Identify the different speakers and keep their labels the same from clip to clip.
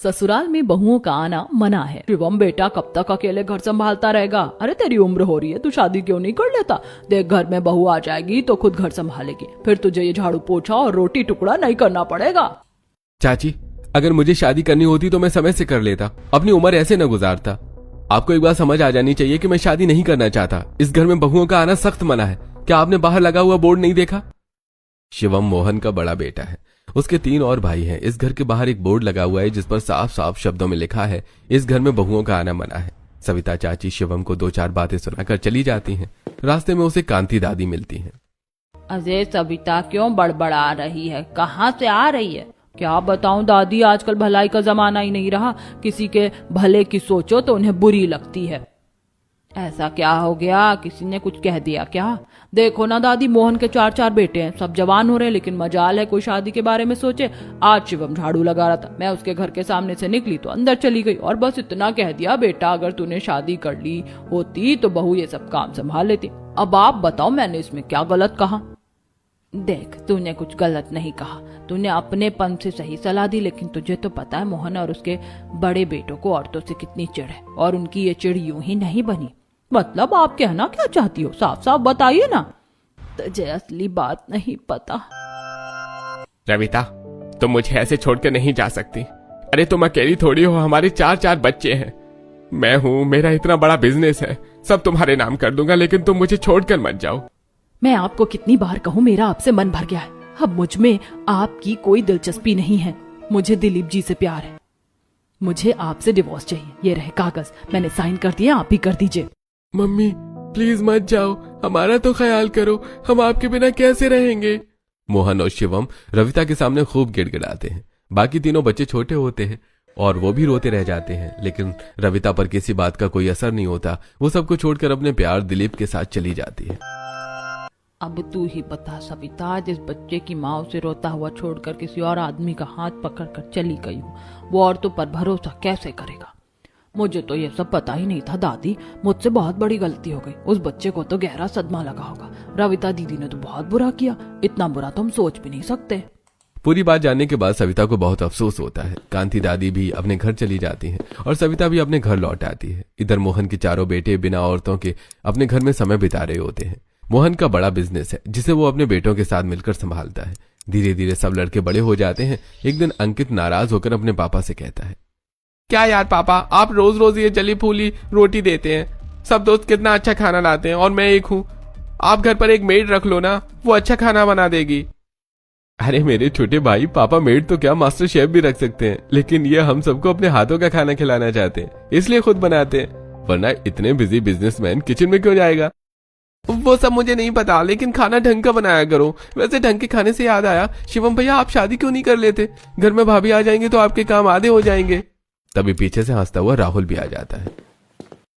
Speaker 1: ससुराल में बहुओं का आना मना है। शिवम बेटा कब तक अकेले घर संभालता रहेगा? अरे तेरी उम्र हो रही है, तू शादी क्यों नहीं कर लेता? देख घर में बहू आ जाएगी तो खुद घर संभालेगी, फिर तुझे ये झाड़ू पोछा और रोटी टुकड़ा नहीं करना पड़ेगा।
Speaker 2: चाची, अगर मुझे शादी करनी होती तो मैं समय से कर लेता, अपनी उम्र ऐसे न गुजारता। आपको एक बात समझ आ जानी चाहिए कि मैं शादी नहीं करना चाहता। इस घर में बहुओं का आना सख्त मना है। क्या आपने बाहर लगा हुआ बोर्ड नहीं देखा? शिवम मोहन का बड़ा बेटा है। उसके 3 और भाई हैं। इस घर के बाहर एक बोर्ड लगा हुआ है जिस पर साफ साफ शब्दों में लिखा है, इस घर में बहुओं का आना मना है। सविता चाची शिवम को 2-4 बातें सुनाकर चली जाती हैं। रास्ते में उसे कांति दादी मिलती हैं।
Speaker 1: अरे सविता क्यों बड़बड़ा रही है? कहाँ से आ रही है? क्या बताऊं दादी, आजकल भलाई का जमाना ही नहीं रहा। किसी के भले की सोचो तो उन्हें बुरी लगती है। ऐसा क्या हो गया? किसी ने कुछ कह दिया क्या? देखो ना दादी, मोहन के 4 बेटे हैं, सब जवान हो रहे हैं, लेकिन मजाल है कोई शादी के बारे में सोचे। आज शिवम झाड़ू लगा रहा था, मैं उसके घर के सामने से निकली तो अंदर चली गई और बस इतना कह दिया, बेटा अगर तूने शादी कर ली होती तो बहू ये सब काम संभाल लेती। अब आप बताओ मैंने इसमें क्या गलत कहा? देख, तूने कुछ गलत नहीं कहा, तूने अपने पन से सही सलाह दी, लेकिन तुझे तो पता है मोहन और उसके बड़े बेटों को औरतों से कितनी चिढ़ है, और उनकी ये चिढ़ यूं ही नहीं बनी। मतलब आप कहना क्या चाहती हो? साफ साफ बताइए ना। तुझे असली बात नहीं पता।
Speaker 2: रविता, तुम मुझे ऐसे छोड़कर नहीं जा सकती। अरे तुम अकेली थोड़ी हो, हमारे 4 बच्चे हैं। मैं हूँ, मेरा इतना बड़ा बिजनेस है, सब तुम्हारे नाम कर दूंगा, लेकिन तुम मुझे छोड़कर मत जाओ।
Speaker 1: मैं आपको कितनी बार कहूँ, मेरा आपसे मन भर गया है। अब मुझ में आपकी कोई दिलचस्पी नहीं है। मुझे दिलीप जी से प्यार है। मुझे आपसे डिवोर्स चाहिए। ये रहे कागज, मैंने साइन कर दिए, आप ही कर दीजिए।
Speaker 2: मम्मी प्लीज मत जाओ, हमारा तो ख्याल करो, हम आपके बिना कैसे रहेंगे? मोहन और शिवम रविता के सामने खूब गिड़गिड़ाते हैं। बाकी तीनों बच्चे छोटे होते हैं और वो भी रोते रह जाते हैं, लेकिन रविता पर किसी बात का कोई असर नहीं होता। वो सबको छोड़कर अपने प्यार दिलीप के साथ चली जाती है।
Speaker 1: अब तू ही बता सविता, जिस बच्चे की माँ उसे रोता हुआ छोड़कर किसी और आदमी का हाथ पकड़कर चली गई हो, वो औरतों पर भरोसा कैसे करेगा? मुझे तो ये सब पता ही नहीं था दादी, मुझसे बहुत बड़ी गलती हो गई। उस बच्चे को तो गहरा सदमा लगा होगा। रविता दीदी ने तो बहुत बुरा किया, इतना बुरा तो हम सोच भी नहीं सकते।
Speaker 2: पूरी बात जानने के बाद सविता को बहुत अफसोस होता है। कांति दादी भी अपने घर चली जाती है और सविता भी अपने घर लौट आती है। इधर मोहन के 4 बेटे बिना औरतों के अपने घर में समय बिता रहे होते हैं। मोहन का बड़ा बिजनेस है जिसे वो अपने बेटों के साथ मिलकर संभालता है। धीरे धीरे सब लड़के बड़े हो जाते हैं। एक दिन अंकित नाराज होकर अपने पापा से कहता है, क्या यार पापा, आप रोज रोज ये जली फूली रोटी देते हैं। सब दोस्त कितना अच्छा खाना लाते हैं और मैं एक हूँ। आप घर पर एक मेड रख लो ना, वो अच्छा खाना बना देगी। अरे मेरे छोटे भाई, पापा मेड तो क्या मास्टर शेफ भी रख सकते हैं, लेकिन ये हम सबको अपने हाथों का खाना खिलाना चाहते हैं, इसलिए खुद बनाते हैं। वरना इतने बिजी बिजनेसमैन किचन में क्यों जाएगा? वो सब मुझे नहीं पता, लेकिन खाना ढंग का बनाया करो। वैसे ढंग के खाने से याद आया, शिवम भैया आप शादी क्यों नहीं कर लेते? घर में भाभी आ जाएंगे तो आपके काम आधे हो जाएंगे। तभी पीछे से हंसता हुआ राहुल भी आ जाता है।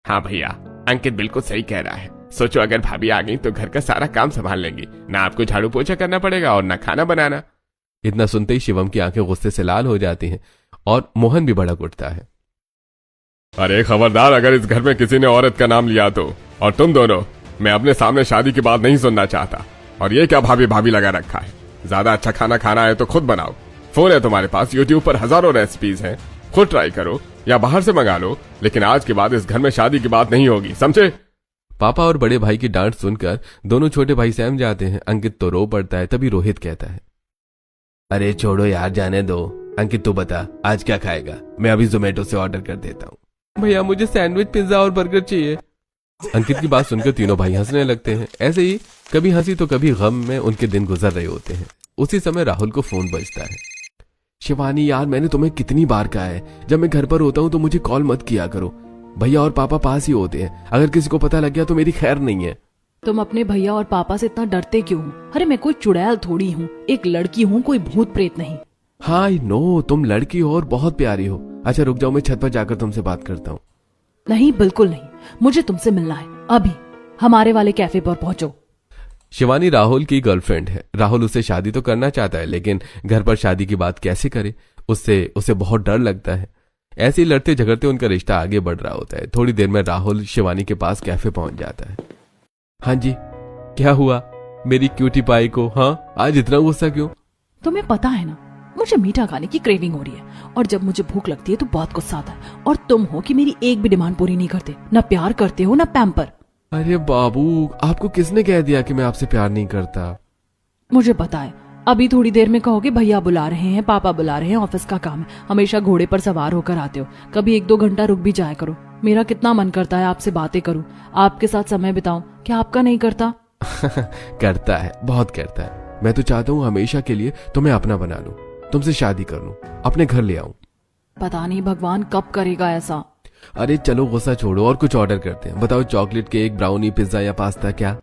Speaker 2: हाँ भैया, अंकित बिल्कुल सही कह रहा है। सोचो अगर भाभी आ गई तो घर का सारा काम संभाल लेंगी, ना आपको झाड़ू पोछा करना पड़ेगा और ना खाना बनाना। इतना सुनते ही शिवम की आंखें गुस्से से लाल हो जाती हैं और मोहन भी भड़क उठता है। अरे खबरदार, अगर इस घर में किसी ने औरत का नाम लिया तो, और तुम दोनों, मैं अपने सामने शादी की बात नहीं सुनना चाहता। और ये क्या भाभी भाभी लगा रखा है? ज्यादा अच्छा खाना खाना है तो खुद बनाओ। फोन है तुम्हारे पास, यूट्यूब पर हजारों रेसिपीज हैं, खुद ट्राई करो या बाहर से मंगा लो, लेकिन आज के बाद इस घर में शादी की बात नहीं होगी, समझे? पापा और बड़े भाई की डांट सुनकर दोनों छोटे भाई सहम जाते हैं। अंकित तो रो पड़ता है। तभी रोहित कहता है, अरे छोड़ो यार, जाने दो। अंकित तू बता आज क्या खाएगा? मैं अभी जोमेटो से ऑर्डर कर देता हूँ। भैया मुझे सैंडविच, पिज्जा और बर्गर चाहिए। अंकित की बात सुनकर तीनों भाई हंसने लगते हैं। ऐसे ही कभी हंसी तो कभी गम में उनके दिन गुजर रहे होते हैं। उसी समय राहुल को फोन बजता है। शिवानी यार, मैंने तुम्हें कितनी बार कहा है, जब मैं घर पर होता हूँ तो मुझे कॉल मत किया करो। भैया और पापा पास ही होते हैं, अगर किसी को पता लग गया तो मेरी खैर नहीं है।
Speaker 1: तुम अपने भैया और पापा से इतना डरते क्यों हो? अरे मैं कोई चुड़ैल थोड़ी हूँ, एक लड़की हूँ, कोई भूत प्रेत नहीं।
Speaker 2: हाँ आई नो, तुम लड़की हो और बहुत प्यारी हो। अच्छा रुक जाओ, मैं छत पर जाकर तुमसे बात करता हूँ।
Speaker 1: नहीं बिल्कुल नहीं, मुझे तुमसे मिलना है अभी। हमारे वाले कैफे पर पहुंचो।
Speaker 2: शिवानी राहुल की गर्लफ्रेंड है। राहुल उससे शादी तो करना चाहता है, लेकिन घर पर शादी की बात कैसे करे, उसे बहुत डर लगता है। ऐसे ही लड़ते झगड़ते उनका रिश्ता आगे बढ़ रहा होता है। थोड़ी देर में राहुल शिवानी के पास कैफे पहुंच जाता है। हाँ जी, क्या हुआ मेरी क्यूटी पाई को? हाँ आज इतना गुस्सा क्यों?
Speaker 1: तुम्हें पता है ना, मुझे मीठा खाने की क्रेविंग हो रही है और जब मुझे भूख लगती है तो बहुत गुस्सा आता है और तुम हो कि मेरी एक भी डिमांड पूरी नहीं करते, ना प्यार करते हो ना पैम्पर।
Speaker 2: अरे बाबू, आपको किसने कह दिया कि मैं आपसे प्यार नहीं करता?
Speaker 1: मुझे पता है, अभी थोड़ी देर में कहोगे भैया बुला रहे हैं, पापा बुला रहे हैं, ऑफिस का काम है। हमेशा घोड़े पर सवार होकर आते हो, कभी 1-2 घंटा रुक भी जाया करो। मेरा कितना मन करता है आपसे बातें करूं, आपके साथ समय बिताऊं, क्या आपका नहीं करता?
Speaker 2: करता है, बहुत करता है। मैं तो चाहता हूँ हमेशा के लिए तुम्हें अपना बना लूं, तुमसे शादी कर लूं, अपने घर ले आऊं।
Speaker 1: पता नहीं भगवान कब करेगा ऐसा।
Speaker 2: अरे चलो गुस्सा छोड़ो और कुछ ऑर्डर करते हैं। बताओ, चॉकलेट केक, ब्राउनी, पिज्जा या पास्ता? क्या?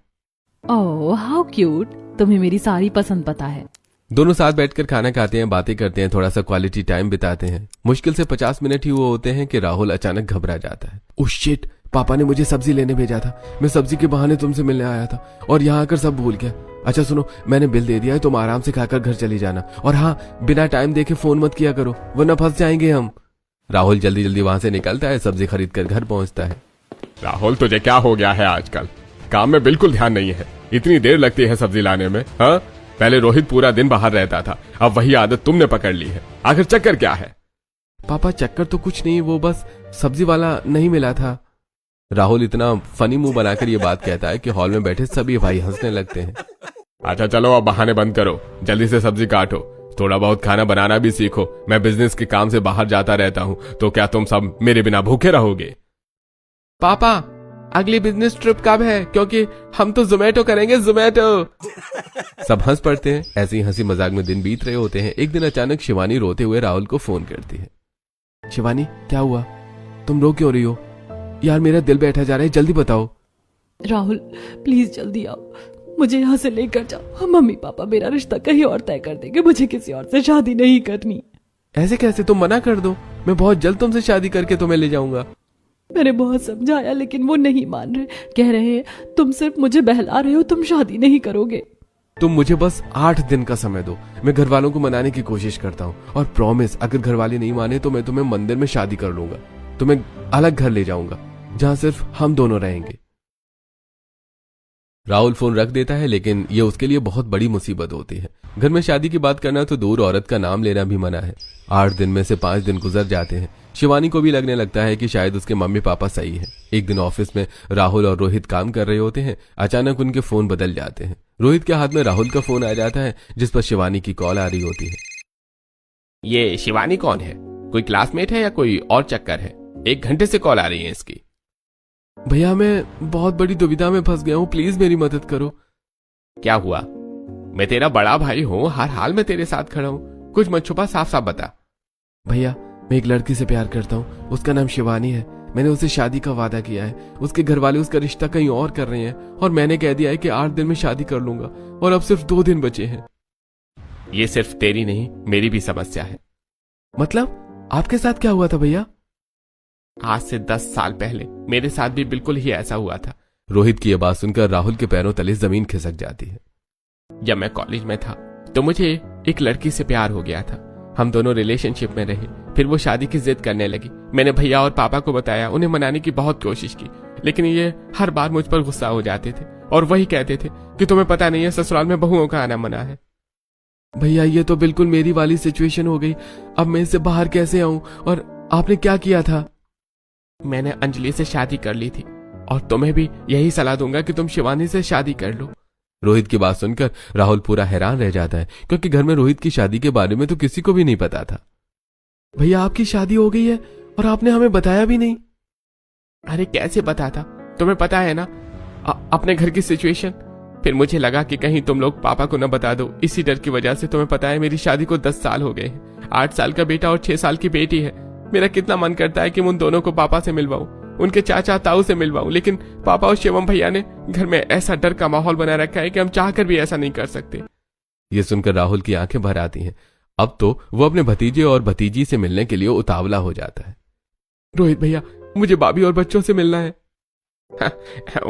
Speaker 1: ओह हाउ क्यूट, तुम्हें मेरी सारी पसंद पता है।
Speaker 2: दोनों साथ बैठकर खाना खाते हैं, बातें करते हैं, थोड़ा सा क्वालिटी टाइम बिताते हैं। मुश्किल से 50 मिनट ही वो होते हैं कि राहुल अचानक घबरा जाता है। ओह शिट, पापा ने मुझे सब्जी लेने भेजा था, मैं सब्जी के बहाने तुमसे मिलने आया था और यहाँ आकर सब भूल गया। अच्छा सुनो, मैंने बिल दे दिया है, तुम आराम से खाकर घर चली जाना। और हाँ, बिना टाइम देखे फोन मत किया करो वरना फंस जाएंगे हम। राहुल जल्दी जल्दी वहां से निकलता है, सब्जी खरीद कर घर पहुंचता है।
Speaker 3: राहुल, तुझे क्या हो गया है आजकल? काम में बिल्कुल ध्यान नहीं है, इतनी देर लगती है सब्जी लाने में। हाँ, पहले रोहित पूरा दिन बाहर रहता था, अब वही आदत तुमने पकड़ ली है। आखिर चक्कर क्या है?
Speaker 2: पापा चक्कर तो कुछ नहीं, वो बस सब्जी वाला नहीं मिला था। राहुल इतना फनी मुंह बनाकर ये बात कहता है कि हॉल में बैठे सभी भाई हंसने लगते हैं।
Speaker 3: अच्छा चलो, अब बहाने बंद करो, जल्दी से सब्जी काटो, थोड़ा बहुत खाना बनाना भी सीखो। मैं बिजनेस के काम से बाहर जाता रहता हूँ, तो क्या तुम सब मेरे बिना भूखे रहोगे?
Speaker 2: पापा, अगली बिजनेस ट्रिप कब है? क्योंकि हम तो जोमेटो करेंगे, जोमेटो। सब हंस पड़ते हैं। ऐसे ही हंसी मजाक में दिन बीत रहे होते हैं। एक दिन अचानक शिवानी रोते हुए राहुल को फोन करती है। शिवानी, क्या हुआ? तुम रो क्यों रही हो? यार मेरा दिल बैठा जा रहा है, जल्दी बताओ।
Speaker 1: राहुल प्लीज जल्दी आओ, मुझे यहाँ से लेकर जाओ। मम्मी पापा मेरा रिश्ता कहीं और तय कर देंगे, मुझे किसी और से शादी नहीं करनी।
Speaker 2: ऐसे कैसे? तुम मना कर दो, मैं बहुत जल्द तुमसे शादी करके तुम्हें ले जाऊंगा।
Speaker 1: मैंने बहुत समझाया लेकिन वो नहीं मान रहे, कह रहे हैं तुम सिर्फ मुझे बहला रहे हो, तुम शादी नहीं करोगे।
Speaker 2: तुम मुझे बस 8 दिन का समय दो, मैं घर वालों को मनाने की कोशिश करता हूँ और प्रॉमिस, अगर घर वाले नहीं माने तो मैं तुम्हें मंदिर में शादी कर लूंगा, तुम्हें अलग घर ले जाऊंगा जहां सिर्फ हम दोनों रहेंगे। राहुल फोन रख देता है, लेकिन ये उसके लिए बहुत बड़ी मुसीबत होती है। घर में शादी की बात करना तो दूर, औरत का नाम लेना भी मना है। 8 दिन में से 5 दिन गुजर जाते हैं। शिवानी को भी लगने लगता है कि शायद उसके मम्मी पापा सही हैं। एक दिन ऑफिस में राहुल और रोहित काम कर रहे होते हैं। अचानक उनके फोन बदल जाते हैं। रोहित के हाथ में राहुल का फोन आ जाता है, जिस पर शिवानी की कॉल आ रही होती है।
Speaker 3: ये शिवानी कौन है? कोई क्लासमेट है या कोई और चक्कर है? 1 घंटे से कॉल आ रही है इसकी।
Speaker 2: भैया, मैं बहुत बड़ी दुविधा में फंस गया हूँ, प्लीज मेरी मदद करो।
Speaker 3: क्या हुआ? मैं तेरा बड़ा भाई हूँ, हर हाल में तेरे साथ खड़ा हूँ, कुछ मत छुपा, साफ साफ बता।
Speaker 2: भैया, मैं एक लड़की से प्यार करता हूँ, उसका नाम शिवानी है। मैंने उससे शादी का वादा किया है। उसके घर वाले उसका रिश्ता कहीं और कर रहे हैं और मैंने कह दिया है कि 8 दिन में शादी कर लूंगा और अब सिर्फ 2 दिन बचे हैं।
Speaker 3: ये सिर्फ तेरी नहीं, मेरी भी समस्या है।
Speaker 2: मतलब आपके साथ क्या हुआ था भैया?
Speaker 3: आज से 10 साल पहले मेरे साथ भी बिल्कुल ही ऐसा हुआ था।
Speaker 2: रोहित की यह बात सुनकर राहुल के पैरों तले जमीन खिसक जाती है।
Speaker 3: जब मैं कॉलेज में था तो मुझे एक लड़की से प्यार हो गया था। हम दोनों रिलेशनशिप में रहे, फिर वो शादी की जिद करने लगी। मैंने भैया और पापा को बताया, उन्हें मनाने की बहुत कोशिश की, लेकिन ये हर बार मुझ पर गुस्सा हो जाते थे और वही कहते थे कि तुम्हें पता नहीं है ससुराल में बहुओं का आना मना है।
Speaker 2: भैया, ये तो बिल्कुल मेरी वाली सिचुएशन हो गई। अब मैं इससे बाहर कैसे आऊं? और आपने क्या किया था?
Speaker 3: मैंने अंजलि से शादी कर ली थी और तुम्हें भी यही सलाह दूंगा कि तुम शिवानी से शादी कर लो।
Speaker 2: रोहित की बात सुनकर राहुल पूरा हैरान रह जाता है, क्योंकि घर में रोहित की शादी के बारे में तो किसी को भी नहीं पता था। भैया, आपकी शादी हो गई है और आपने हमें बताया भी नहीं।
Speaker 3: अरे कैसे बताता, तुम्हें पता है ना अपने घर की सिचुएशन। फिर मुझे लगा कि कहीं तुम लोग पापा को न बता दो, इसी डर की वजह से। तुम्हें पता है मेरी शादी को 10 साल हो गए हैं। 8 साल का बेटा और 6 साल की बेटी है। मेरा कितना मन करता है कि मैं उन दोनों को पापा से मिलवाऊं, उनके चाचा ताऊ से मिलवाऊं, लेकिन पापा और शिवम भैया ने घर में ऐसा डर का माहौल बना रखा है कि हम चाहकर भी ऐसा नहीं कर सकते।
Speaker 2: ये सुनकर राहुल की आंखें भर आती हैं। अब तो वो अपने भतीजे और भतीजी से मिलने के लिए उतावला हो जाता है।
Speaker 3: रोहित भैया, मुझे भाभी और बच्चों से मिलना है।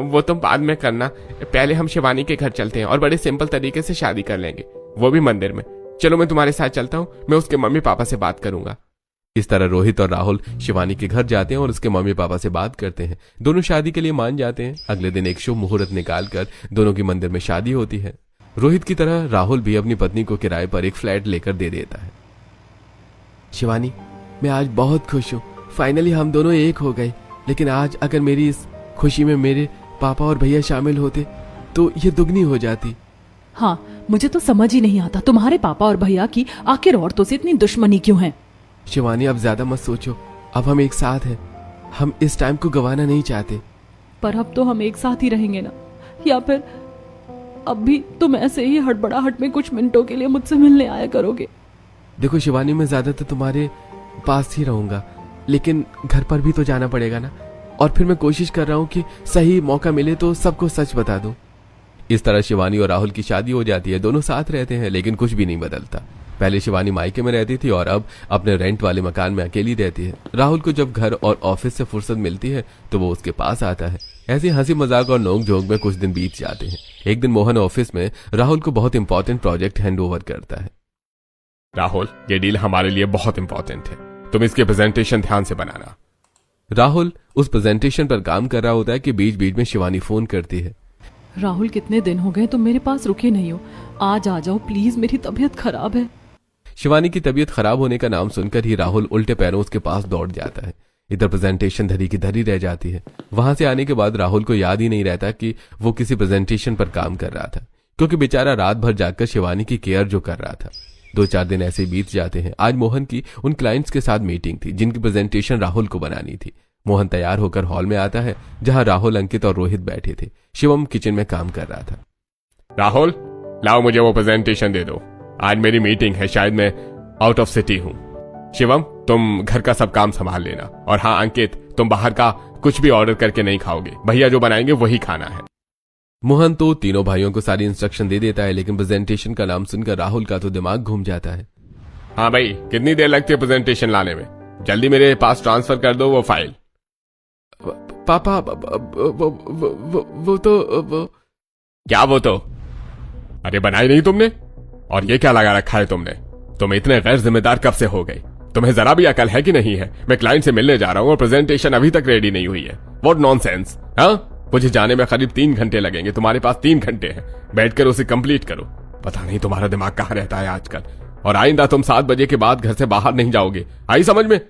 Speaker 3: वो तुम बाद में करना, पहले हम शिवानी के घर चलते हैं और बड़े सिंपल तरीके से शादी कर लेंगे, वो भी मंदिर में। चलो मैं तुम्हारे साथ चलता हूँ, मैं उसके मम्मी पापा से बात करूंगा।
Speaker 2: इस तरह रोहित और राहुल शिवानी के घर जाते हैं और उसके मम्मी पापा से बात करते हैं। दोनों शादी के लिए मान जाते हैं। अगले दिन एक शुभ मुहूर्त निकालकर दोनों की मंदिर में शादी होती है। रोहित की तरह राहुल भी अपनी पत्नी को किराए पर एक फ्लैट लेकर दे देता है। शिवानी, मैं आज बहुत खुश हूँ, फाइनली हम दोनों एक हो गए। लेकिन आज अगर मेरी इस खुशी में मेरे पापा और भैया शामिल होते तो ये दुगनी हो जाती।
Speaker 1: हाँ, मुझे तो समझ ही नहीं आता तुम्हारे पापा और भैया की आखिर औरतों से इतनी दुश्मनी क्यों है।
Speaker 2: शिवानी, अब ज्यादा मत सोचो, अब हम एक साथ हैं, हम इस टाइम को गंवाना नहीं चाहते।
Speaker 1: पर अब तो हम एक साथ ही रहेंगे ना, या फिर अब भी तुम ऐसे ही हड़बड़ाहट में कुछ मिनटों के लिए मुझसे मिलने आया करोगे।
Speaker 2: देखो शिवानी, मैं ज्यादातर तुम्हारे पास ही रहूंगा, लेकिन घर पर भी तो जाना पड़ेगा ना। और फिर मैं कोशिश कर रहा हूँ कि सही मौका मिले तो सबको सच बता दूं। इस तरह शिवानी और राहुल की शादी हो जाती है। दोनों साथ रहते हैं, लेकिन कुछ भी नहीं बदलता। पहले शिवानी मायके में रहती थी और अब अपने रेंट वाले मकान में अकेली रहती है। राहुल को जब घर और ऑफिस से फुर्सत मिलती है तो वो उसके पास आता है। ऐसे हंसी मजाक और नोक झोंक में कुछ दिन बीत जाते हैं। एक दिन मोहन ऑफिस में राहुल को बहुत इंपॉर्टेंट प्रोजेक्ट हैंड ओवर करता है।
Speaker 3: राहुल, ये डील हमारे लिए बहुत इंपॉर्टेंट है, तुम इसके प्रेजेंटेशन ध्यान से बनाना।
Speaker 2: राहुल उस प्रेजेंटेशन पर काम कर रहा होता है कि बीच बीच में शिवानी फोन करती है।
Speaker 1: राहुल, कितने दिन हो गए तुम मेरे पास रुके नहीं हो, आज आ जाओ प्लीज, मेरी तबीयत खराब है।
Speaker 2: शिवानी की तबीयत खराब होने का नाम सुनकर ही राहुल उल्टे पैरों उसके पास दौड़ जाता है। इधर प्रेजेंटेशन धरी की धरी रह जाती है। वहां से आने के बाद राहुल को याद ही नहीं रहता कि वो किसी प्रेजेंटेशन पर काम कर रहा था, क्योंकि बेचारा रात भर जाकर शिवानी की केयर जो कर रहा था। 2-4 दिन ऐसे बीत जाते हैं। आज मोहन की उन क्लाइंट्स के साथ मीटिंग थी जिनकी प्रेजेंटेशन राहुल को बनानी थी। मोहन तैयार होकर हॉल में आता है जहां राहुल, अंकित और रोहित बैठे थे। शिवम किचन में काम कर रहा था।
Speaker 3: राहुल, लाओ मुझे वो प्रेजेंटेशन दे दो, आज मेरी मीटिंग है, शायद मैं आउट ऑफ सिटी हूँ। शिवम, तुम घर का सब काम संभाल लेना, और हाँ अंकित, तुम बाहर का कुछ भी ऑर्डर करके नहीं खाओगे, भैया जो बनाएंगे वही खाना है।
Speaker 2: मोहन तो तीनों भाइयों को सारी इंस्ट्रक्शन दे देता है, लेकिन प्रेजेंटेशन का नाम सुनकर राहुल का तो दिमाग घूम जाता है।
Speaker 3: हाँ भाई, कितनी देर लगती है प्रेजेंटेशन लाने में? जल्दी मेरे पास ट्रांसफर कर दो वो फाइल।
Speaker 2: पापा, वो तो
Speaker 3: क्या वो तो? अरे बनाई नहीं तुमने? और ये क्या लगा रखा है तुमने? तुम इतने गैर जिम्मेदार कब से हो गए? तुम्हें जरा भी अकल है कि नहीं है? मैं क्लाइंट से मिलने जा रहा हूँ और प्रेजेंटेशन अभी तक रेडी नहीं हुई है। What nonsense! हाँ, मुझे जाने में करीब 3 घंटे लगेंगे, तुम्हारे पास 3 घंटे हैं, बैठकर उसे कंप्लीट करो। पता नहीं तुम्हारा दिमाग कहाँ रहता है आजकल। और आइंदा तुम 7 बजे के बाद घर से बाहर नहीं जाओगे, आई समझ में?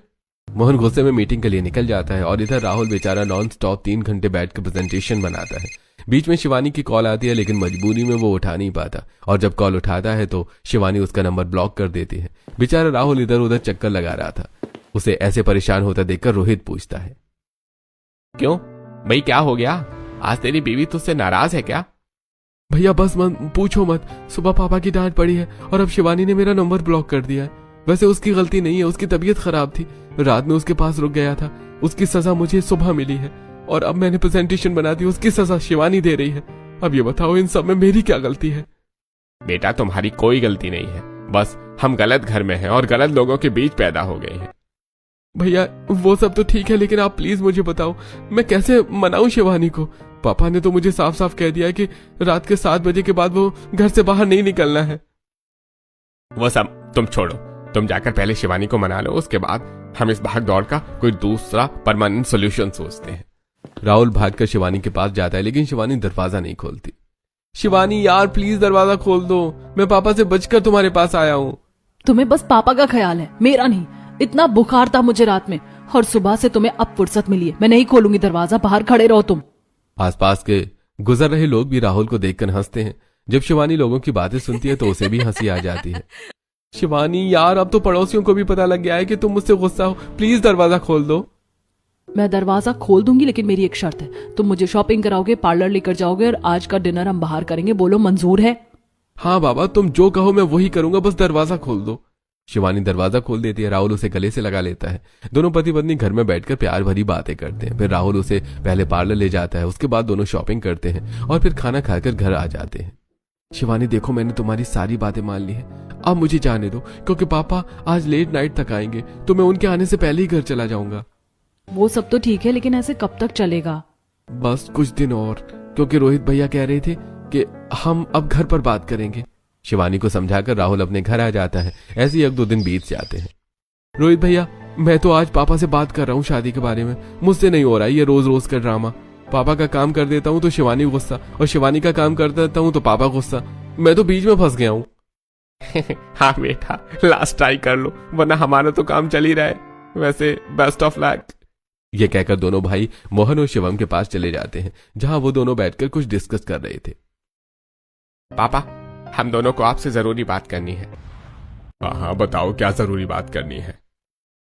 Speaker 2: मोहन गुस्से में मीटिंग के लिए निकल जाता है और इधर राहुल बेचारा नॉन स्टॉप 3 घंटे बैठकर प्रेजेंटेशन बनाता है। बीच में शिवानी की कॉल आती है, लेकिन मजबूरी में वो उठा नहीं पाता, और जब कॉल उठाता है तो शिवानी उसका नंबर ब्लॉक कर देती है। बेचारा राहुल इधर उधर चक्कर लगा रहा था। उसे ऐसे परेशान होता देखकर रोहित पूछता है,
Speaker 3: क्यों भाई, क्या हो गया? आज तेरी बीवी तुझसे नाराज है क्या?
Speaker 2: भैया बस मत पूछो मत, सुबह पापा की डांट पड़ी है और अब शिवानी ने मेरा नंबर ब्लॉक कर दिया है। वैसे उसकी गलती नहीं है, उसकी तबीयत खराब थी, रात में उसके पास रुक गया था, उसकी सजा मुझे सुबह मिली है, और अब मैंने प्रेजेंटेशन बना दी, उसकी सजा शिवानी दे रही है। अब ये बताओ इन सब में मेरी क्या गलती है?
Speaker 3: बेटा, तुम्हारी कोई गलती नहीं है, बस हम गलत घर में हैं और गलत लोगों के बीच पैदा हो गए हैं।
Speaker 2: भैया वो सब तो ठीक है, लेकिन आप प्लीज मुझे बताओ मैं कैसे मनाऊं शिवानी को? पापा ने तो मुझे साफ साफ कह दिया है कि रात के 7 बजे के बाद वो घर से बाहर नहीं निकलना है।
Speaker 3: वो सब तुम छोड़ो, तुम जाकर पहले शिवानी को मना लो, उसके बाद हम इस भाग दौड़ का कोई दूसरा परमानेंट सोल्यूशन सोचते हैं।
Speaker 2: राहुल भागकर शिवानी के पास जाता है, लेकिन शिवानी दरवाजा नहीं खोलती। शिवानी यार प्लीज दरवाजा खोल दो, मैं पापा से बचकर तुम्हारे पास आया हूँ।
Speaker 1: तुम्हें बस पापा का ख्याल है, मेरा नहीं। इतना बुखार था मुझे रात में, और सुबह से तुम्हें अब फुर्सत मिली है। मैं नहीं खोलूंगी दरवाजा, बाहर खड़े रहो तुम।
Speaker 2: आसपास के गुजर रहे लोग भी राहुल को देखकर हंसते हैं। जब शिवानी लोगों की बातें सुनती है तो उसे भी हंसी आ जाती है। शिवानी यार, अब तो पड़ोसियों को भी पता लग गया है कि तुम मुझसे गुस्सा हो, प्लीज दरवाजा खोल दो।
Speaker 1: मैं दरवाजा खोल दूंगी, लेकिन मेरी एक शर्त है, तुम मुझे शॉपिंग कराओगे, पार्लर लेकर जाओगे, और आज का डिनर हम बाहर करेंगे। बोलो मंजूर है?
Speaker 2: हाँ बाबा, तुम जो कहो मैं वही करूंगा, बस दरवाजा खोल दो। शिवानी दरवाजा खोल देती है। राहुल उसे गले से लगा लेता है। दोनों पति पत्नी घर में बैठकर प्यार भरी बातें करते हैं। फिर राहुल उसे पहले पार्लर ले जाता है, उसके बाद दोनों शॉपिंग करते हैं और फिर खाना खाकर घर आ जाते हैं। शिवानी देखो, मैंने तुम्हारी सारी बातें मान ली है, अब मुझे जाने दो, क्योंकि पापा आज लेट नाइट तक आएंगे तो मैं उनके आने से पहले ही घर चला जाऊंगा।
Speaker 1: वो सब तो ठीक है, लेकिन ऐसे कब तक चलेगा?
Speaker 2: बस कुछ दिन और, क्योंकि रोहित भैया कह रहे थे कि हम अब घर पर बात करेंगे। शिवानी को समझाकर राहुल अपने घर आ जाता है। ऐसे ही 1-2 दिन बीत जाते हैं। रोहित भैया, मैं तो आज पापा से बात कर रहा हूँ शादी के बारे में, मुझसे नहीं हो रहा है ये रोज रोज का ड्रामा। पापा का काम कर देता हूँ तो शिवानी गुस्सा, और शिवानी का काम कर देता हूँ तो पापा गुस्सा। मैं तो बीच में फंस गया हूँ।
Speaker 3: हाँ बेटा, लास्ट ट्राई कर लो, वरना हमारा तो काम चल ही रहा है। वैसे बेस्ट ऑफ लक।
Speaker 2: ये कहकर दोनों भाई मोहन और शिवम के पास चले जाते हैं, जहां वो दोनों बैठकर कुछ डिस्कस कर रहे थे।
Speaker 3: पापा, हम दोनों को आपसे जरूरी बात करनी है।
Speaker 2: हाँ बताओ, क्या जरूरी बात करनी है?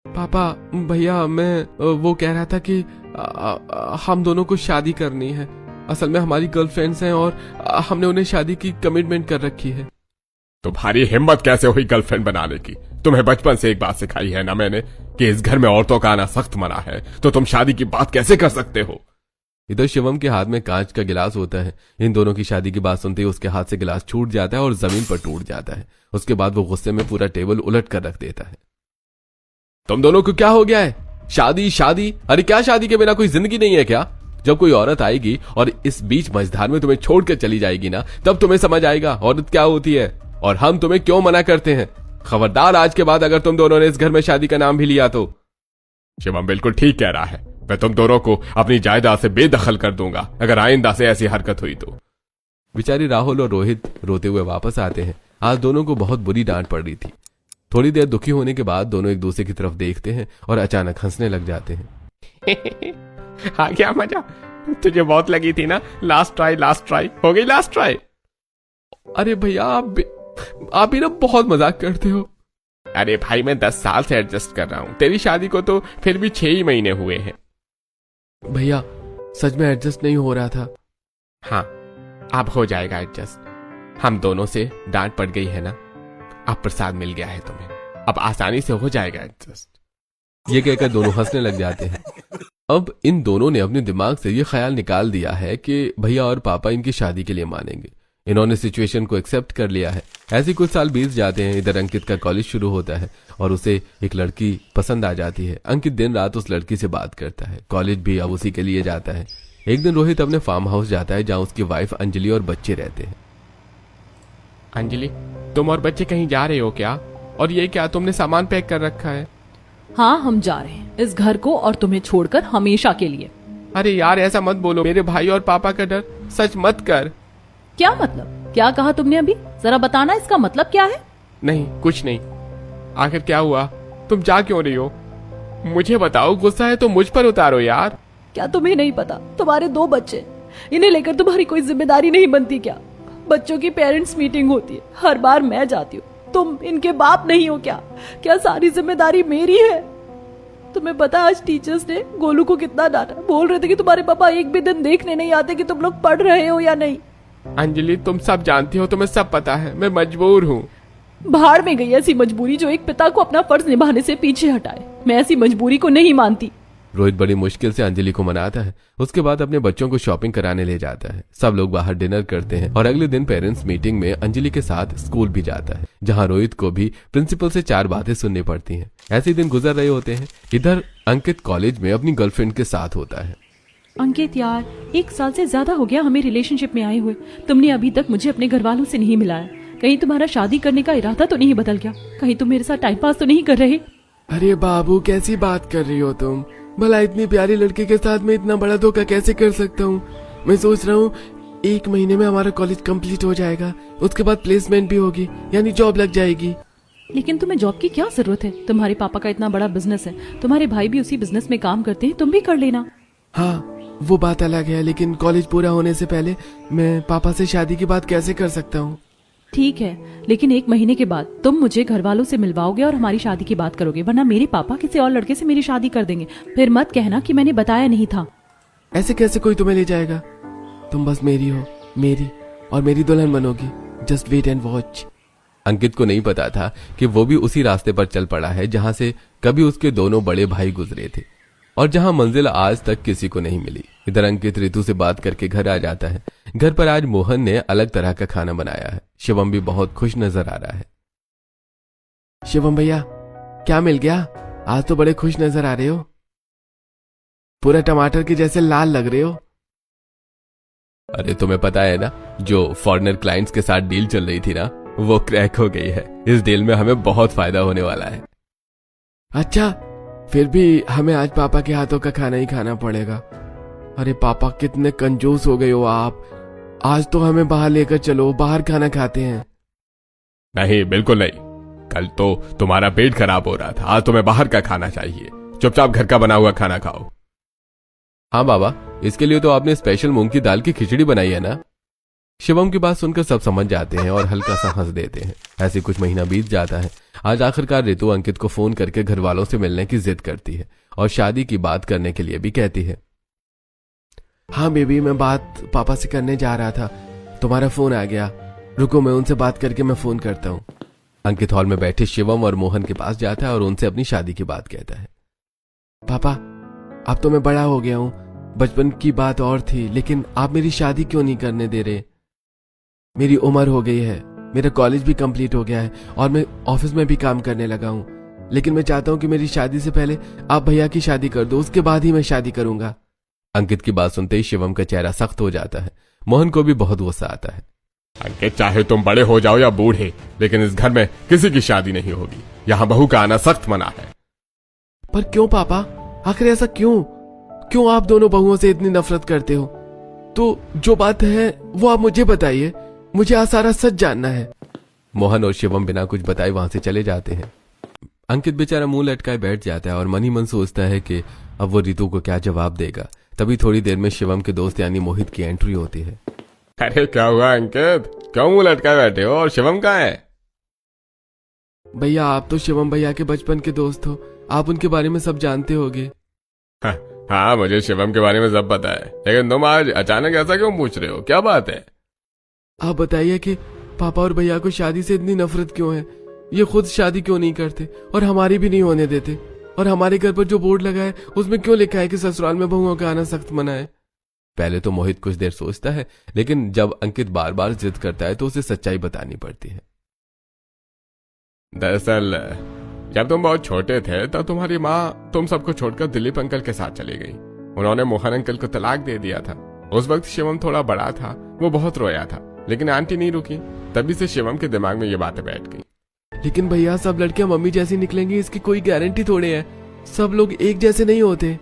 Speaker 2: पापा, भैया मैं वो कह रहा था कि हम दोनों को शादी करनी है। असल में हमारी गर्लफ्रेंड्स हैं और हमने उन्हें शादी की कमिटमेंट कर रखी है।
Speaker 4: तुम्हारी हिम्मत कैसे हुई गर्लफ्रेंड बनाने की? तुम्हें बचपन से एक बात सिखाई है ना मैंने कि इस घर में औरतों का आना सख्त मना है, तो तुम शादी की बात कैसे कर सकते हो?
Speaker 2: इधर शिवम के हाथ में कांच का गिलास होता है। इन दोनों की शादी की बात सुनते ही उसके हाथ से गिलास छूट जाता है और जमीन पर टूट जाता है। उसके बाद वो गुस्से में पूरा टेबल उलट कर रख देता है। तुम दोनों को क्या हो गया है? शादी शादी, अरे क्या शादी के बिना कोई जिंदगी नहीं है क्या? जब कोई औरत आएगी और इस बीच मझधार में तुम्हें छोड़कर चली जाएगी ना, तब तुम्हें समझ आएगा औरत क्या होती है और हम तुम्हें क्यों मना करते हैं। खबरदार, आज के बाद अगर तुम दोनों ने इस घर में शादी का नाम भी लिया तो।
Speaker 4: शिवम बिल्कुल ठीक कह रहा है। मैं तुम दोनों को अपनी जायदाद से बेदखल कर दूंगा अगर आइंदा से ऐसी हरकत हुई तो।
Speaker 2: बेचारी राहुल और रोहित रोते हुए वापस आते हैं। आज दोनों को बहुत बुरी डांट पड़ रही थी। थोड़ी देर दुखी होने के बाद दोनों एक दूसरे की तरफ देखते हैं और अचानक हंसने लग जाते हैं।
Speaker 3: हाँ, क्या मजा। तुझे बहुत लगी थी ना, लास्ट ट्राई हो गई लास्ट ट्राई।
Speaker 2: अरे भैया, आप भी ना बहुत मजाक करते हो।
Speaker 3: अरे भाई, मैं 10 साल से एडजस्ट कर रहा हूं, तेरी शादी को तो फिर भी 6 ही महीने हुए हैं।
Speaker 2: भैया, सच में एडजस्ट नहीं हो रहा था।
Speaker 3: हाँ, अब हो जाएगा एडजस्ट। हम दोनों से डांट पड़ गई है ना, अब प्रसाद मिल गया है तुम्हें, अब आसानी से हो जाएगा एडजस्ट।
Speaker 2: ये कहकर दोनों हंसने लग जाते हैं। अब इन दोनों ने अपने दिमाग से ये ख्याल निकाल दिया है कि भैया और पापा इनकी शादी के लिए मानेंगे। इन्होंने सिचुएशन को एक्सेप्ट कर लिया है। ऐसे कुछ साल बीत जाते हैं। इधर अंकित का कॉलेज शुरू होता है और उसे एक लड़की पसंद आ जाती है। अंकित दिन रात उस लड़की से बात करता है। कॉलेज भी अब उसी के लिए जाता है। एक दिन रोहित अपने फार्म हाउस जाता है, जहाँ उसकी वाइफ अंजलि और बच्चे रहते हैं।
Speaker 3: अंजलि, तुम और बच्चे कहीं जा रहे हो क्या? और ये क्या, तुमने सामान पैक कर रखा है?
Speaker 1: हाँ, हम जा रहे हैं इस घर को और तुम्हें छोड़कर हमेशा के लिए।
Speaker 3: अरे यार, ऐसा मत बोलो, मेरे भाई और पापा का डर। सच मत कर।
Speaker 1: क्या मतलब? क्या कहा तुमने अभी? जरा बताना, इसका मतलब क्या है?
Speaker 3: नहीं, कुछ नहीं। आखिर क्या हुआ? तुम जा क्यों रही हो? मुझे बताओ, गुस्सा है तो मुझ पर उतारो यार।
Speaker 1: क्या तुम्हें नहीं पता? तुम्हारे 2 बच्चे, इन्हें लेकर तुम्हारी कोई जिम्मेदारी नहीं बनती क्या? बच्चों की पेरेंट्स मीटिंग होती है, हर बार मैं जाती हूँ। तुम इनके बाप नहीं हो क्या? क्या सारी जिम्मेदारी मेरी है? तुम्हें पता आज टीचर्स ने गोलू को कितना डांटा। बोल रहे थे कि तुम्हारे पापा एक भी दिन देखने नहीं आते कि तुम लोग पढ़ रहे हो या नहीं।
Speaker 3: अंजलि, तुम सब जानती हो, तुम्हें सब पता है, मैं मजबूर हूँ।
Speaker 1: भाड़ में गई ऐसी मजबूरी जो एक पिता को अपना फर्ज निभाने से पीछे हटाए। मैं ऐसी मजबूरी को नहीं मानती।
Speaker 2: रोहित बड़ी मुश्किल से अंजलि को मनाता है। उसके बाद अपने बच्चों को शॉपिंग कराने ले जाता है। सब लोग बाहर डिनर करते हैं और अगले दिन पेरेंट्स मीटिंग में अंजलि के साथ स्कूल भी जाता है, जहां रोहित को भी प्रिंसिपल से 4 बातें सुननी पड़ती हैं। ऐसे दिन गुजर रहे होते हैं। इधर अंकित कॉलेज में अपनी गर्लफ्रेंड के साथ होता है।
Speaker 1: अंकित यार, 1 साल से ज्यादा हो गया हमें रिलेशनशिप में आए हुए। तुमने अभी तक मुझे अपने घर वालों से नहीं मिलाया। कहीं तुम्हारा शादी करने का इरादा तो नहीं बदल गया? कहीं तुम मेरे साथ टाइम पास तो नहीं कर रहे?
Speaker 2: अरे बाबू, कैसी बात कर रही हो तुम? भला इतनी प्यारी लड़की के साथ मैं इतना बड़ा धोखा कैसे कर सकता हूँ? मैं सोच रहा हूँ 1 महीने में हमारा कॉलेज कंप्लीट हो जाएगा, उसके बाद प्लेसमेंट भी होगी, यानी जॉब लग जाएगी।
Speaker 1: लेकिन तुम्हें जॉब की क्या जरूरत है? तुम्हारे पापा का इतना बड़ा बिजनेस है, तुम्हारे भाई भी उसी बिजनेस में काम करते हैं, तुम भी कर लेना।
Speaker 2: हाँ, वो बात अलग है, लेकिन कॉलेज पूरा होने से पहले मैं पापा से शादी की बात कैसे कर सकता हूँ?
Speaker 1: ठीक है, लेकिन 1 महीने के बाद तुम मुझे घर वालों से मिलवाओगे और हमारी शादी की बात करोगे, वरना मेरे पापा किसी और लड़के से मेरी शादी कर देंगे। फिर मत कहना कि मैंने बताया नहीं था।
Speaker 2: ऐसे कैसे कोई तुम्हें ले जाएगा? तुम बस मेरी हो, मेरी और मेरी दुल्हन बनोगी। Just wait and watch. Ankit को नहीं पता था कि वो भी उसी रास्ते पर चल पड़ा है जहां से कभी उसके दोनों बड़े भाई गुजरे थे और जहां मंजिल आज तक किसी को नहीं मिली। इधर अंकित रितु से बात करके घर आ जाता है। घर पर आज मोहन ने अलग तरह का खाना बनाया है। शिवम भी बहुत खुश नजर आ रहा है। शिवम भैया, क्या मिल गया? आज तो बड़े खुश नजर आ रहे हो। पूरा टमाटर के जैसे लाल लग रहे हो। अरे तुम्हें पता है ना, जो फॉरेनर क्लाइंट्स के साथ डील चल रही थी ना, वो क्रैक हो गई है। इस डील में हमें बहुत फायदा होने वाला है। अच्छा, फिर भी हमें आज पापा के हाथों का खाना ही खाना पड़ेगा। अरे पापा, कितने कंजूस हो गए हो आप। आज तो हमें बाहर लेकर चलो, बाहर खाना खाते हैं।
Speaker 4: नहीं, बिल्कुल नहीं। कल तो तुम्हारा पेट खराब हो रहा था, आज तुम्हें बाहर का खाना चाहिए। चुपचाप घर का बना हुआ खाना खाओ।
Speaker 2: हाँ बाबा, इसके लिए तो आपने स्पेशल मूंग की दाल की खिचड़ी बनाई है ना। शिवम की बात सुनकर सब समझ जाते हैं और हल्का सा हंस देते हैं। ऐसे कुछ महीना बीत जाता है। आज आखिरकार रितु अंकित को फोन करके घर वालों से मिलने की जिद करती है और शादी की बात करने के लिए भी कहती है। हाँ बेबी, मैं बात पापा से करने जा रहा था, तुम्हारा फोन आ गया। रुको, मैं उनसे बात करके मैं फोन करता हूँ। अंकित हॉल में बैठे शिवम और मोहन के पास जाता है और उनसे अपनी शादी की बात कहता है। पापा, अब तो मैं बड़ा हो गया हूँ, बचपन की बात और थी, लेकिन आप मेरी शादी क्यों नहीं करने दे रहे? मेरी उम्र हो गई है, मेरा कॉलेज भी कंप्लीट हो गया है और मैं ऑफिस में भी काम करने लगा हूँ, लेकिन मैं चाहता हूँ कि मेरी शादी से पहले आप भैया की शादी कर दो, उसके बाद ही मैं शादी करूंगा। अंकित की बात सुनते ही शिवम का चेहरा सख्त हो जाता है। मोहन को भी बहुत गुस्सा आता है।
Speaker 4: अंकित, चाहे तुम बड़े हो जाओ या बूढ़े, लेकिन इस घर में किसी की शादी नहीं होगी। यहाँ बहू का आना सख्त मना है।
Speaker 2: पर क्यों पापा, आखिर ऐसा क्यों आप दोनों बहुओं से इतनी नफरत करते हो? तो जो बात है वो आप मुझे बताइए, मुझे आज सारा सच जानना है। मोहन और शिवम बिना कुछ बताए वहां से चले जाते हैं। अंकित बेचारा मुंह लटकाए बैठ जाता है और मन ही मन सोचता है कि अब वो रितु को क्या जवाब देगा। तभी थोड़ी देर में शिवम के दोस्त यानी मोहित की एंट्री होती है।
Speaker 4: अरे क्या हुआ अंकित, क्यों मुंह लटकाए बैठे हो? और शिवम कहाँ है?
Speaker 2: भैया, आप तो शिवम भैया के बचपन के दोस्त हो, आप उनके बारे में सब जानते होगे।
Speaker 4: हाँ, मुझे शिवम के बारे में सब पता है, लेकिन तुम आज अचानक ऐसा क्यों पूछ रहे हो? क्या बात है?
Speaker 2: आप बताइए कि पापा और भैया को शादी से इतनी नफरत क्यों है? ये खुद शादी क्यों नहीं करते और हमारी भी नहीं होने देते? और हमारे घर पर जो बोर्ड लगा है उसमें क्यों लिखा है कि ससुराल में बहुओं का आना सख्त मना है? पहले तो मोहित कुछ देर सोचता है, लेकिन जब अंकित बार बार जिद करता है तो उसे सच्चाई बतानी पड़ती है।
Speaker 4: दरअसल जब तुम बहुत छोटे थे तब तुम्हारी माँ तुम सबको छोड़कर दिलीप अंकल के साथ चली गई। उन्होंने मोहन अंकल को तलाक दे दिया था। उस वक्त शिवम थोड़ा बड़ा था, वो बहुत रोया था, लेकिन आंटी नहीं रुकी। तभी से शिवम के दिमाग में ये बातें बैठ गई।
Speaker 2: लेकिन भैया, सब लड़कियां मम्मी जैसी निकलेंगी इसकी कोई गारंटी थोड़ी है। सब लोग एक जैसे नहीं होते।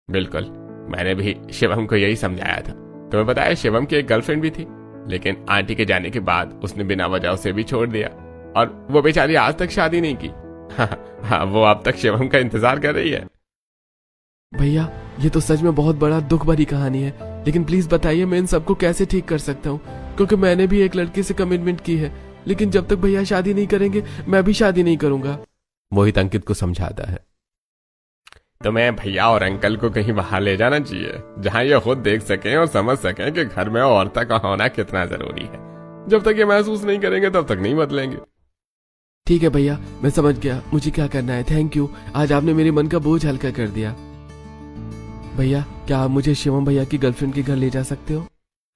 Speaker 4: बिल्कुल, मैंने भी शिवम को यही समझाया था। तुम्हें पता है, शिवम की एक गर्लफ्रेंड भी थी, लेकिन आंटी के जाने के बाद उसने बिना वजह उसे भी छोड़ दिया और वो बेचारी आज तक शादी नहीं की। हाँ, वो अब तक शिवम का इंतजार कर रही है।
Speaker 2: भैया, ये तो सच में बहुत बड़ा दुख भरी कहानी है, लेकिन प्लीज बताइए मैं इन सबको कैसे ठीक कर सकता हूँ, क्योंकि मैंने भी एक लड़के से कमिटमेंट की है, लेकिन जब तक भैया शादी नहीं करेंगे मैं भी शादी नहीं करूंगा। मोहित अंकित को समझाता है।
Speaker 4: तुम्हें भैया और अंकल को कहीं बाहर ले जाना चाहिए, जहाँ ये खुद देख सकें और समझ सकें कि घर में औरत का होना कितना जरूरी है। जब तक ये महसूस नहीं करेंगे तब तक नहीं बदलेंगे।
Speaker 2: ठीक है भैया, मैं समझ गया मुझे क्या करना है। थैंक यू, आज आपने मेरे मन का बोझ हल्का कर दिया। भैया, क्या आप मुझे शिवम भैया की गर्लफ्रेंड के घर ले जा सकते हो?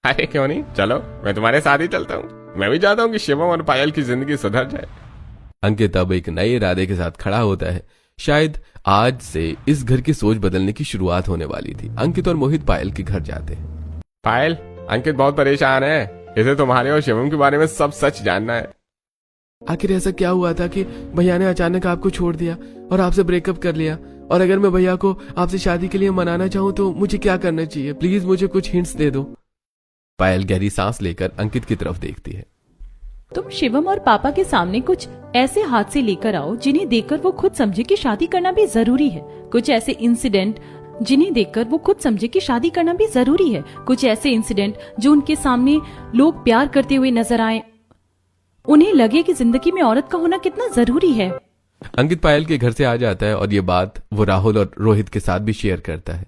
Speaker 4: अरे क्यों नहीं, चलो मैं तुम्हारे साथ ही चलता हूँ। मैं भी चाहता हूँ कि शिवम और पायल की जिंदगी सुधर जाए।
Speaker 2: अंकित अब एक नए इरादे के साथ खड़ा होता है। शायद आज से इस घर की सोच बदलने की शुरुआत होने वाली थी। अंकित और मोहित पायल के घर जाते हैं।
Speaker 4: पायल, अंकित बहुत परेशान है, इसे तुम्हारे और शिवम के बारे में सब सच जानना है।
Speaker 2: आखिर ऐसा क्या हुआ था कि भैया ने अचानक आपको छोड़ दिया और आपसे ब्रेकअप कर लिया? और अगर मैं भैया को आपसे शादी के लिए मनाना चाहूँ तो मुझे क्या करना चाहिए? प्लीज मुझे कुछ हिंट्स दे दो। पायल गहरी सांस लेकर अंकित की तरफ देखती है।
Speaker 1: तुम शिवम और पापा के सामने कुछ ऐसे हादसे लेकर आओ जिन्हें देखकर वो खुद समझे कि शादी करना भी जरूरी है। कुछ ऐसे इंसिडेंट जिन्हें देखकर वो खुद समझे कि शादी करना भी जरूरी है। कुछ ऐसे इंसिडेंट जो उनके सामने लोग प्यार करते हुए नजर आए, उन्हें लगे कि जिंदगी में औरत का होना कितना जरूरी है।
Speaker 2: अंकित पायल के घर से आ जाता है और ये बात वो राहुल और रोहित के साथ भी शेयर करता है।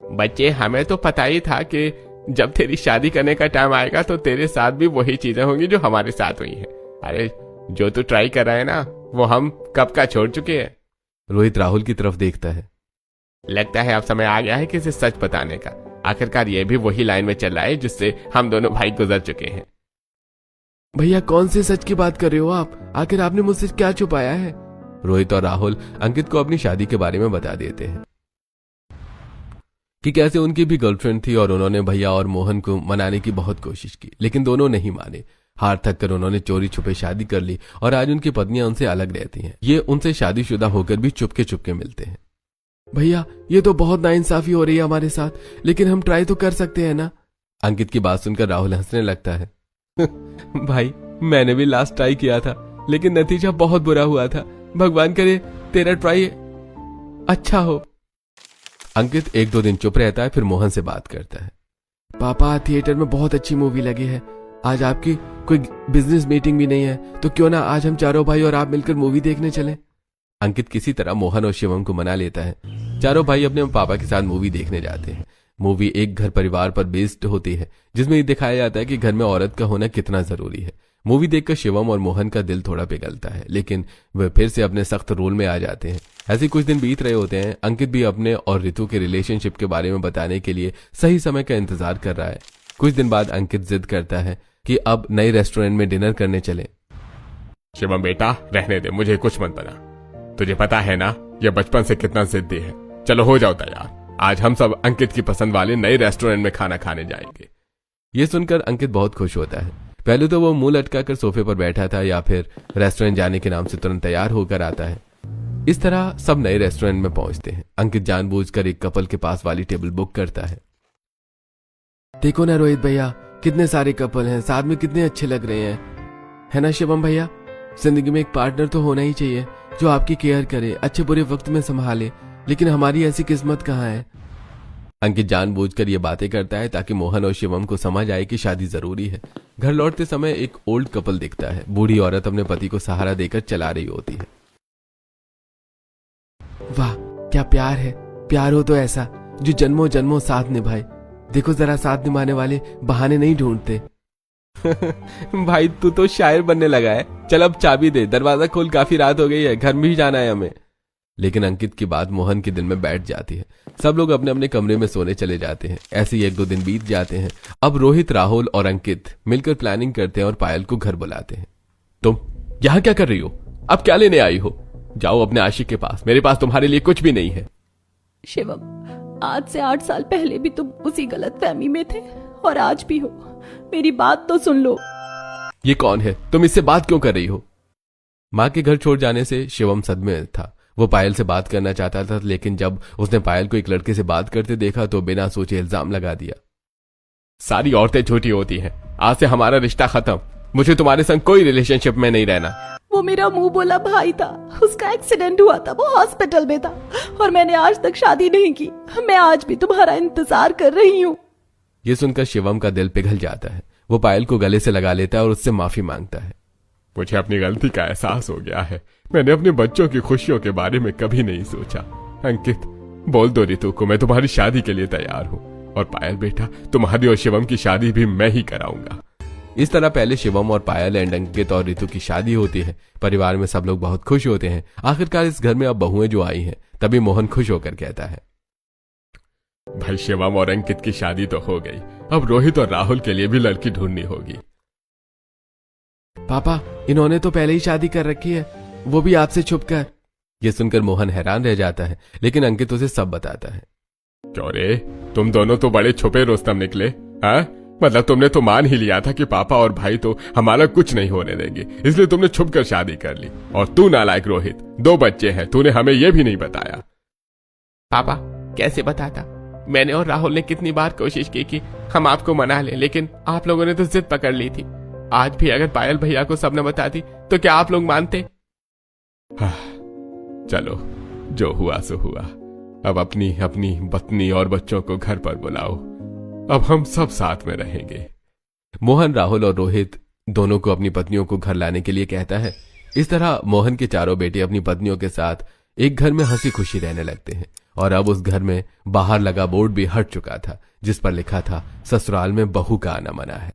Speaker 4: बच्चे, हमें तो पता ही था कि जब तेरी शादी करने का टाइम आएगा तो तेरे साथ भी वही चीजें होंगी जो हमारे साथ हुई हैं। अरे जो तू ट्राई कर रहा है ना, वो हम कब का छोड़ चुके हैं।
Speaker 2: रोहित राहुल की तरफ देखता है।
Speaker 4: लगता है अब समय आ गया है किसी सच बताने का। आखिरकार ये भी वही लाइन में चल रहा है जिससे हम दोनों भाई गुजर चुके हैं।
Speaker 2: भैया, कौन से सच की बात कर रहे हो आप? आखिर आपने मुझसे क्या छुपाया है? रोहित और राहुल अंकित को अपनी शादी के बारे में बता देते हैं कि कैसे उनकी भी गर्लफ्रेंड थी और उन्होंने भैया और मोहन को मनाने की बहुत कोशिश की, लेकिन दोनों नहीं माने। हार थक कर उन्होंने चोरी छुपे शादी कर ली और आज उनकी पत्नियां उनसे अलग रहती हैं। ये उनसे शादीशुदा होकर भी चुपके चुपके मिलते हैं। भैया, ये तो बहुत नाइंसाफी हो रही है हमारे साथ, लेकिन हम ट्राई तो कर सकते हैं ना? अंकित की बात सुनकर राहुल हंसने लगता है। भाई, मैंने भी लास्ट ट्राई किया था, लेकिन नतीजा बहुत बुरा हुआ था। भगवान करे तेरा ट्राई अच्छा हो। अंकित 1-2 दिन चुप रहता है, फिर मोहन से बात करता है। पापा, थिएटर में बहुत अच्छी मूवी लगी है। आज आपकी कोई बिजनेस मीटिंग भी नहीं है, तो क्यों ना आज हम चारों भाई और आप मिलकर मूवी देखने चलें। अंकित किसी तरह मोहन और शिवम को मना लेता है। चारों भाई अपने पापा के साथ मूवी देखने जाते हैं। मूवी एक घर परिवार पर बेस्ड होती है, जिसमें ये दिखाया जाता है कि घर में औरत का होना कितना जरूरी है। मूवी देखकर शिवम और मोहन का दिल थोड़ा पिघलता है, लेकिन वे फिर से अपने सख्त रोल में आ जाते हैं। ऐसे कुछ दिन बीत रहे होते हैं। अंकित भी अपने और ऋतु के रिलेशनशिप के बारे में बताने के लिए सही समय का इंतजार कर रहा है। कुछ दिन बाद अंकित जिद करता है कि अब नए रेस्टोरेंट में डिनर करने चले।
Speaker 4: शिवम बेटा, रहने दे, मुझे कुछ मत बना। तुझे पता है ना ये बचपन से कितना जिद्दी है। चलो हो जाओ तैयार, आज हम सब अंकित की पसंद वाले नए रेस्टोरेंट में खाना खाने जाएंगे।
Speaker 2: ये सुनकर अंकित बहुत खुश होता है। पहले तो वो मुंह लटकाकर सोफे पर बैठा था, या फिर रेस्टोरेंट जाने के नाम से तुरंत तैयार होकर आता है। इस तरह सब नए रेस्टोरेंट में पहुंचते हैं। अंकित जानबूझकर एक कपल के पास वाली टेबल बुक करता है। देखो ना रोहित भैया, कितने सारे कपल हैं, साथ में कितने अच्छे लग रहे हैं, है ना शिवम भैया। जिंदगी में एक पार्टनर तो होना ही चाहिए जो आपकी केयर करे, अच्छे बुरे वक्त में संभाले, लेकिन हमारी ऐसी किस्मत कहाँ है। अंकित जानबूझकर ये बातें करता है ताकि मोहन और शिवम को समझ आए कि शादी जरूरी है। घर लौटते समय एक ओल्ड कपल दिखता है। बूढ़ी औरत अपने पति को सहारा देकर चला रही होती है। वाह क्या प्यार है, प्यार हो तो ऐसा जो जन्मों जन्मों साथ निभाए। देखो जरा, साथ निभाने वाले बहाने नहीं ढूंढते। भाई तू तो शायर बनने लगा है। चल अब चाबी दे, दरवाजा खोल, काफी रात हो गई है, घर में ही जाना है हमें। लेकिन अंकित की बात मोहन के दिल में बैठ जाती है। सब लोग अपने अपने कमरे में सोने चले जाते हैं। ऐसे ही 1-2 दिन बीत जाते हैं। अब रोहित, राहुल और अंकित मिलकर प्लानिंग करते हैं और पायल को घर बुलाते हैं। तुम यहाँ क्या कर रही हो? अब क्या लेने आई हो? जाओ अपने आशिक के पास, मेरे पास तुम्हारे लिए कुछ भी नहीं है।
Speaker 1: शिवम, आज से 8 साल पहले भी तुम उसी गलतफहमी में थे और आज भी हो। मेरी बात तो सुन लो।
Speaker 2: ये कौन है? तुम इससे बात क्यों कर रही हो? माँ के घर छोड़ जाने से शिवम सदमे में था। वो पायल से बात करना चाहता था, लेकिन जब उसने पायल को एक लड़के से बात करते देखा तो बिना सोचे इल्जाम लगा दिया।
Speaker 4: सारी औरतें झूठी होती हैं, आज से हमारा रिश्ता खत्म। मुझे तुम्हारे संग कोई रिलेशनशिप में नहीं रहना।
Speaker 1: वो मेरा मुंह बोला भाई था, उसका एक्सीडेंट हुआ था, वो हॉस्पिटल में था और मैंने आज तक शादी नहीं की। मैं आज भी तुम्हारा इंतजार कर रही हूँ।
Speaker 2: ये सुनकर शिवम का दिल पिघल जाता है। वो पायल को गले से लगा लेता है और उससे माफी मांगता है।
Speaker 4: मुझे अपनी गलती का एहसास हो गया है। मैंने अपने बच्चों की खुशियों के बारे में कभी नहीं सोचा। अंकित, बोल दो ऋतु को मैं तुम्हारी शादी के लिए तैयार हूँ। और पायल बेटा, तुम्हारी और शिवम की शादी भी मैं ही कराऊंगा।
Speaker 2: इस तरह पहले शिवम और पायल एंड अंकित और ऋतु की शादी होती है। परिवार में सब लोग बहुत खुश होते हैं। आखिरकार इस घर में अब बहुएं जो आई हैं। तभी मोहन खुश होकर कहता है,
Speaker 4: भाई शिवम और अंकित की शादी तो हो गई, अब रोहित और राहुल के लिए भी लड़की ढूंढनी होगी।
Speaker 2: पापा, इन्होंने तो पहले ही शादी कर रखी है, वो भी आपसे छुपकर। ये सुनकर मोहन हैरान रह जाता है, लेकिन अंकित उसे सब बताता है।
Speaker 4: क्यों रे, तुम दोनों तो बड़े छुपे रुस्तम निकले। हाँ, मतलब तुमने तो मान ही लिया था कि पापा और भाई तो हमारा कुछ नहीं होने देंगे, इसलिए तुमने छुपकर शादी कर ली। और तू नालायक रोहित, 2 बच्चे हैं, तूने हमें यह भी नहीं बताया।
Speaker 3: पापा कैसे बताता? मैंने और राहुल ने कितनी बार कोशिश की कि हम आपको मना लें, लेकिन आप लोगों ने तो जिद पकड़ ली थी। आज भी अगर पायल भैया को सब न बताती तो क्या आप लोग मानते?
Speaker 4: चलो, जो हुआ सो हुआ। अब अपनी अपनी पत्नी और बच्चों को घर पर बुलाओ, अब हम सब साथ में रहेंगे।
Speaker 2: मोहन, राहुल और रोहित दोनों को अपनी पत्नियों को घर लाने के लिए कहता है। इस तरह मोहन के चारों बेटे अपनी पत्नियों के साथ एक घर में हंसी खुशी रहने लगते हैं। और अब उस घर में बाहर लगा बोर्ड भी हट चुका था, जिस पर लिखा था, ससुराल में बहू का आना मना है।